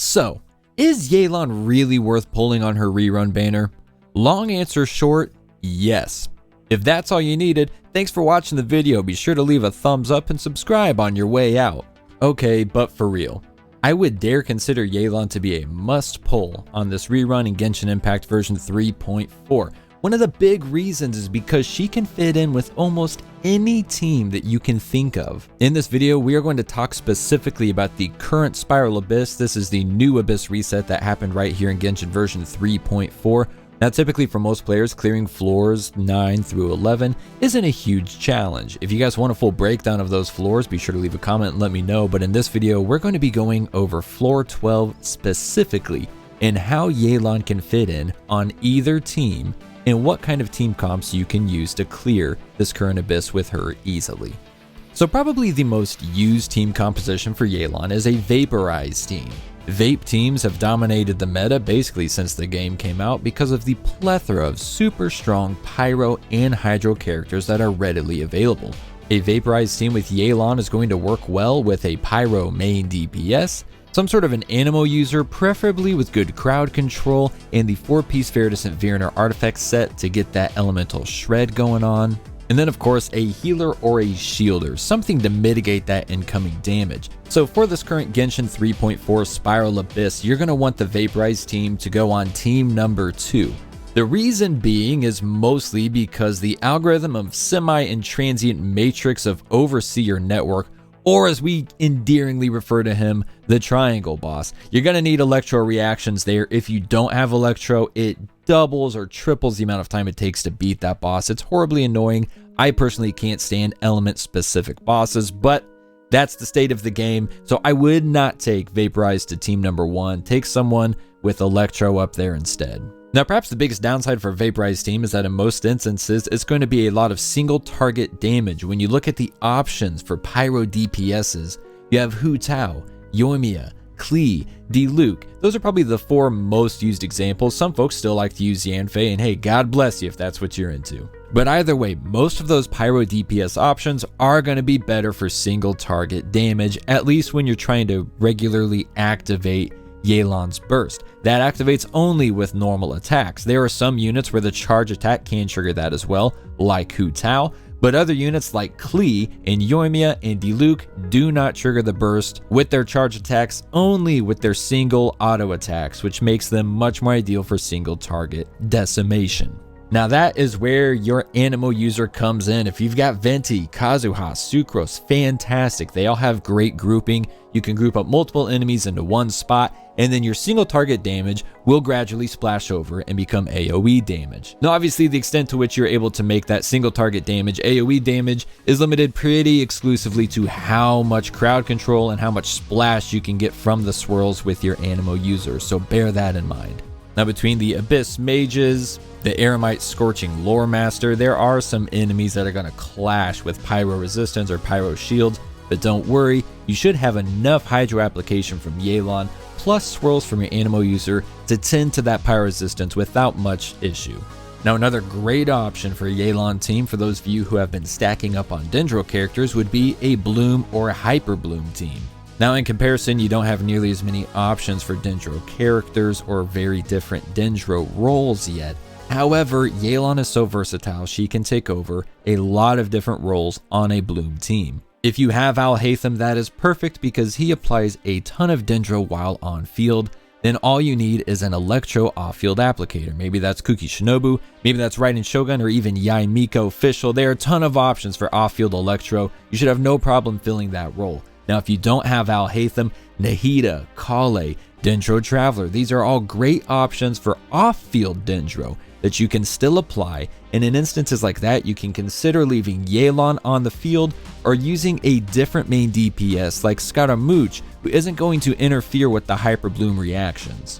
So, is Yelan really worth pulling on her rerun banner? Long answer short, yes. If that's all you needed, thanks for watching the video. Be sure to leave a thumbs up and subscribe on your way out. Okay, but for real, I would dare consider Yelan to be a must pull on this rerun in Genshin Impact version 3.4. One of the big reasons is because she can fit in with almost any team that you can think of. In this video, we are going to talk specifically about the current Spiral Abyss. This is the new Abyss reset that happened right here in Genshin version 3.4. Now, typically for most players, clearing floors 9 through 11 isn't a huge challenge. If you guys want a full breakdown of those floors, be sure to leave a comment and let me know. But in this video, we're going to be going over floor 12 specifically and how Yelan can fit in on either team and what kind of team comps you can use to clear this current Abyss with her easily. So probably the most used team composition for Yelan is a Vaporize team. Vape teams have dominated the meta basically since the game came out because of the plethora of super strong Pyro and Hydro characters that are readily available. A Vaporize team with Yelan is going to work well with a Pyro main DPS, some sort of an Animo user, preferably with good crowd control, and the 4-piece Viridescent Viriner artifact set to get that elemental shred going on. And then of course a healer or a shielder, something to mitigate that incoming damage. So for this current Genshin 3.4 Spiral Abyss, you're going to want the Vaporize team to go on team number 2. The reason being is mostly because the algorithm of semi and transient matrix of Overseer Network, or as we endearingly refer to him, the Triangle Boss. You're going to need Electro reactions there. If you don't have Electro, it doubles or triples the amount of time it takes to beat that boss. It's horribly annoying. I personally can't stand element-specific bosses, but that's the state of the game, so I would not take Vaporize to team number 1. Take someone with Electro up there instead. Now, perhaps the biggest downside for Vaporize team is that in most instances, it's going to be a lot of single target damage. When you look at the options for Pyro DPSs, you have Hu Tao, Yoimiya, Klee, Diluc. Those are probably the 4 most used examples. Some folks still like to use Yanfei, and hey, God bless you if that's what you're into. But either way, most of those Pyro DPS options are going to be better for single target damage, at least when you're trying to regularly activate Yelan's burst. That activates only with normal attacks. There are some units where the charge attack can trigger that as well, like Hu Tao, but other units like Klee and Yoimiya and Diluc do not trigger the burst with their charge attacks, only with their single auto attacks, which makes them much more ideal for single target decimation. Now that is where your Animo user comes in. If you've got Venti, Kazuha, Sucrose, fantastic. They all have great grouping. You can group up multiple enemies into one spot, and then your single target damage will gradually splash over and become AoE damage. Now obviously the extent to which you're able to make that single target damage AoE damage is limited pretty exclusively to how much crowd control and how much splash you can get from the swirls with your Animo user, so bear that in mind. Now between the Abyss Mages, the Eremite Scorching Lore Master, there are some enemies that are going to clash with Pyro Resistance or Pyro Shields, but don't worry, you should have enough Hydro application from Yelan plus swirls from your Animo user to tend to that Pyro Resistance without much issue. Now another great option for a Yelan team for those of you who have been stacking up on Dendro characters would be a Bloom or a Hyperbloom team. Now in comparison, you don't have nearly as many options for Dendro characters or very different Dendro roles yet. However, Yelan is so versatile, she can take over a lot of different roles on a Bloom team. If you have Alhaitham, that is perfect because he applies a ton of Dendro while on field. Then all you need is an Electro off-field applicator. Maybe that's Kuki Shinobu, maybe that's Raiden Shogun, or even Yai Miko Official. There are a ton of options for off-field Electro. You should have no problem filling that role. Now, if you don't have Alhaitham, Nahida, Kale, Dendro Traveler, these are all great options for off-field Dendro that you can still apply, and in instances like that, you can consider leaving Yelan on the field or using a different main DPS like Scaramouche, who isn't going to interfere with the Hyperbloom reactions.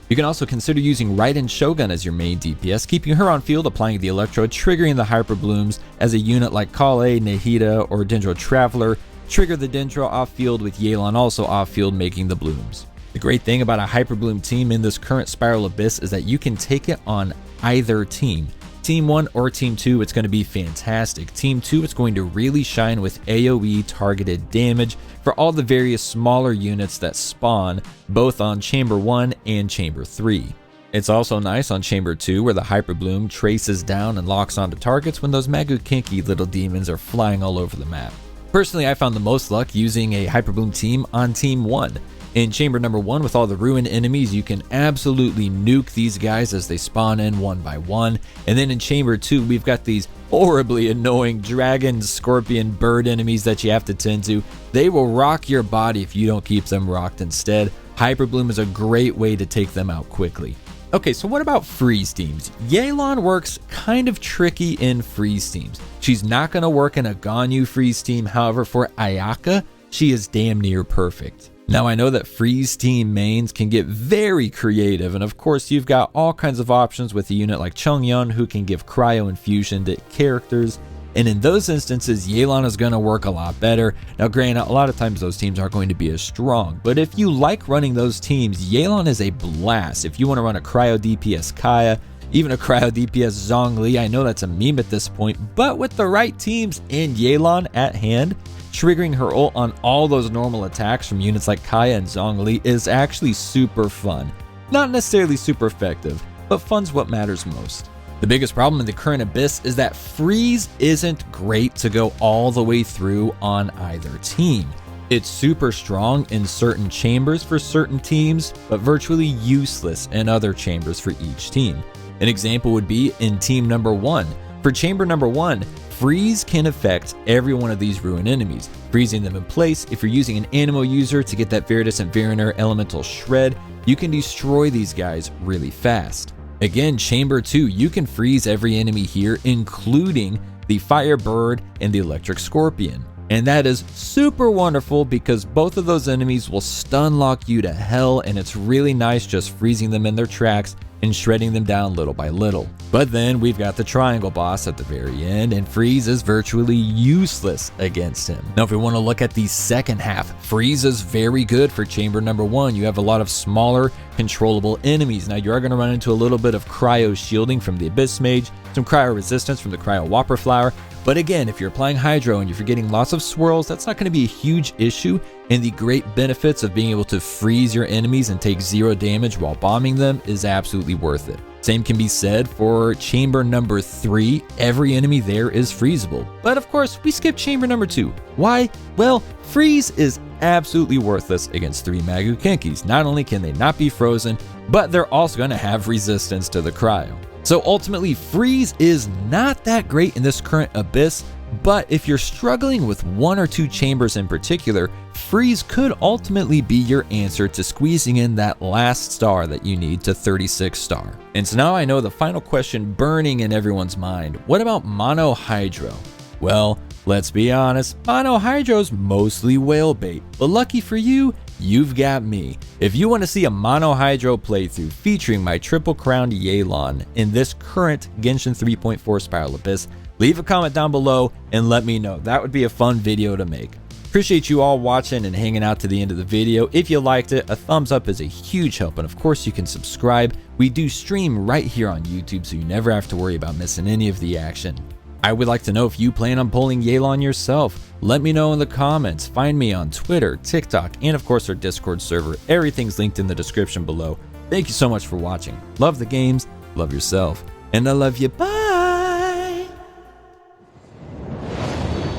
You can also consider using Raiden Shogun as your main DPS, keeping her on field, applying the Electro, triggering the Hyperblooms as a unit like Kale, Nahida, or Dendro Traveler, trigger the Dendro off-field with Yelan also off-field making the blooms. The great thing about a Hyperbloom team in this current Spiral Abyss is that you can take it on either team. Team 1 or Team 2, it's going to be fantastic. Team 2, it's going to really shine with AoE targeted damage for all the various smaller units that spawn both on Chamber 1 and Chamber 3. It's also nice on Chamber 2 where the hyperbloom traces down and locks onto targets when those Magu-Kinky little demons are flying all over the map. Personally, I found the most luck using a hyperbloom team on Team 1. In Chamber number 1 with all the ruined enemies, you can absolutely nuke these guys as they spawn in one by one. And then in Chamber 2, we've got these horribly annoying dragon, scorpion, bird enemies that you have to tend to. They will rock your body if you don't keep them rocked instead. Hyperbloom is a great way to take them out quickly. Okay, so what about freeze teams? Yelan works kind of tricky in freeze teams. She's not going to work in a Ganyu freeze team, however for Ayaka, she is damn near perfect. Now I know that freeze team mains can get very creative, and of course you've got all kinds of options with a unit like Chongyun who can give cryo infusion to characters, and in those instances Yelan is going to work a lot better. Now granted, a lot of times those teams aren't going to be as strong, but if you like running those teams, Yelan is a blast. If you want to run a cryo DPS Kaya, even a cryo DPS Zhongli, I know that's a meme at this point, but with the right teams and Yelan at hand, triggering her ult on all those normal attacks from units like Kaya and Zhongli is actually super fun. Not necessarily super effective, but fun's what matters most. The biggest problem in the current Abyss is that freeze isn't great to go all the way through on either team. It's super strong in certain chambers for certain teams, but virtually useless in other chambers for each team. An example would be in team number 1. For chamber number 1, freeze can affect every one of these ruined enemies, freezing them in place. If you're using an animal user to get that Viridescent Variner Elemental Shred, you can destroy these guys really fast. Again, Chamber 2, you can freeze every enemy here, including the Fire Bird and the Electric Scorpion. And that is super wonderful because both of those enemies will stun lock you to hell, and it's really nice just freezing them in their tracks and shredding them down little by little. But then we've got the triangle boss at the very end, and freeze is virtually useless against him. Now if we want to look at the second half, freeze is very good for chamber number 1. You have a lot of smaller controllable enemies. Now you are going to run into a little bit of cryo shielding from the Abyss Mage, some cryo resistance from the cryo Whopper Flower, but again, if you're applying Hydro and if you're getting lots of swirls, that's not going to be a huge issue, and the great benefits of being able to freeze your enemies and take 0 damage while bombing them is absolutely worth it. Same can be said for chamber number 3. Every enemy there is freezable. But of course, we skip chamber number 2. Why? Well, freeze is absolutely worthless against 3 Magu-Kinkys. Not only can they not be frozen, but they're also going to have resistance to the cryo. So ultimately, freeze is not that great in this current Abyss, but if you're struggling with 1 or 2 chambers in particular, freeze could ultimately be your answer to squeezing in that last star that you need to 36 star. And so now I know the final question burning in everyone's mind. What about Mono Hydro? Well, let's be honest, Mono Hydro's mostly whale bait, but lucky for you, you've got me. If you want to see a Mono Hydro playthrough featuring my triple crowned Yelan in this current Genshin 3.4 Spiral Abyss, leave a comment down below and let me know. That would be a fun video to make. Appreciate you all watching and hanging out to the end of the video. If you liked it, a thumbs up is a huge help, and of course you can subscribe. We do stream right here on YouTube, so you never have to worry about missing any of the action. I would like to know if you plan on pulling Yelan yourself. Let me know in the comments. Find me on Twitter, TikTok, and of course our Discord server. Everything's linked in the description below. Thank you so much for watching. Love the games, love yourself, and I love you. Bye!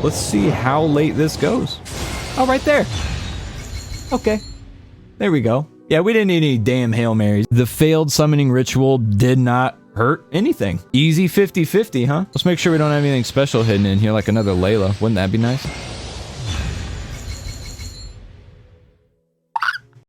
Let's see how late this goes. Oh, right there. Okay. There we go. Yeah, we didn't need any damn Hail Marys. The failed summoning ritual did not hurt anything. Easy 50-50, huh? Let's make sure we don't have anything special hidden in here like another Layla. Wouldn't that be nice?